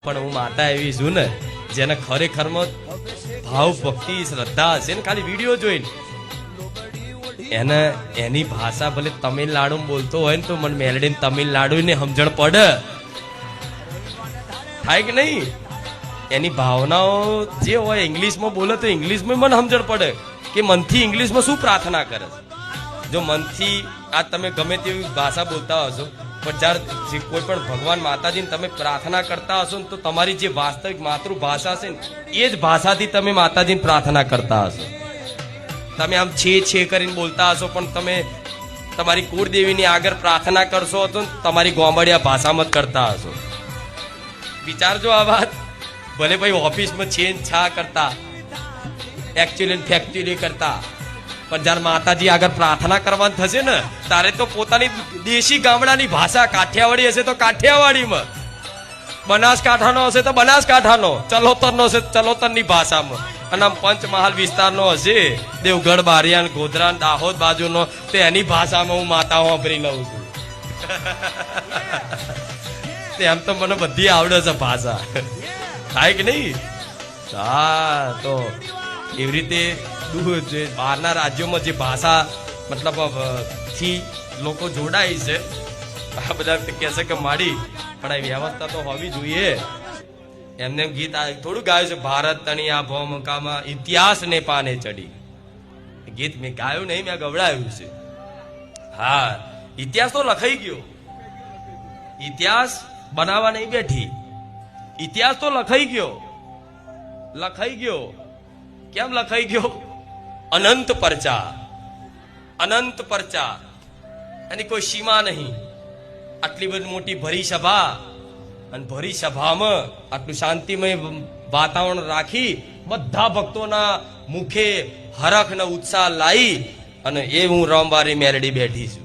પણ હું માતા એવી છું ને જેને ખરેખરમાં ભાવ ભક્તિ શ્રદ્ધા હશે ને ખાલી વિડીયો જોઈને એને એની ભાષા ભલે તમિલનાડુ બોલતો હોય ને તો મને મેલડીને તમિલનાડુ ને સમજણ પડે થાય કે નહીં. એની ભાવનાઓ જે હોય ઇંગ્લિશમાં બોલે તો ઇંગ્લિશમાં મને સમજણ પડે કે મનથી ઇંગ્લિશમાં શું પ્રાર્થના કરે. જો મનથી આ તમે ગમે તેવી ભાષા બોલતા હશો પણ જ્યારે કોઈ પણ ભગવાન માતાજીને તમે પ્રાર્થના કરતા હશો ને તો તમારી જે વાસ્તવિક માતૃભાષા છે ને એ જ ભાષાથી તમે માતાજીને પ્રાર્થના કરતા હશો. તમે આમ છે કરીને બોલતા હશો પણ તમે તમારી કુળદેવીની આગળ પ્રાર્થના કરશો તો તમારી ગોમડિયા ભાષામાં જ કરતા હશો. વિચારજો આ વાત. ભલે ભાઈ ઓફિસમાં છે છા કરતા એકચ્યુઅલી ફેક્ચ્યુઅલી કરતા પણ જયારે માતાજી આગળ પ્રાર્થના કરવાની થશે ને તારે તો પોતાની દેશી ગામડાની ભાષા કાઠિયાવાડી હશે તો કાઠિયાવાડીમાં, બનાસકાંઠાનો હશે તો બનાસકાંઠાનો, ચલોતરનો હશે ચલોતરની ભાષામાં, અને આમ પંચમહાલ વિસ્તારનો હશે દેવગઢ બારિયાન ગોધરા દાહોદ બાજુનો તો એની ભાષામાં હું માતા વાપરી લઉં છું. એમ તો મને બધી આવડે છે ભાષા, થાય કે નહીં? હા, તો એવી રીતે બહારના રાજ્યોમાં જે ભાષા મતલબ થી લોકો જોડાય છે આ બધા કહેશે કે માડી પણ આ વ્યવસ્થા તો હોવી જોઈએ. એમને ગીત થોડું ગાયું છે, ભારત તણિયા ભોમકામાં ઇતિહાસ ને પાને ચડી. ગીત મેં ગાયું નહીં, મેં ગવડાવ્યું છે. હા, ઇતિહાસ તો લખાઈ ગયો, ઇતિહાસ બનાવવા નહીં બેઠી, ઇતિહાસ તો લખાઈ ગયો. કેમ લખાઈ ગયો? અનંત પરચા, અનંત પરચા, એની કોઈ સીમા નહીં. આટલી બધી મોટી ભરી સભા અને ભરી સભામાં આટલું શાંતિમય વાતાવરણ રાખી બધા ભક્તોના મુખે હરખ ને ઉત્સાહ લાવી અને એ હું રામવારી મેલડી બેઠી છું.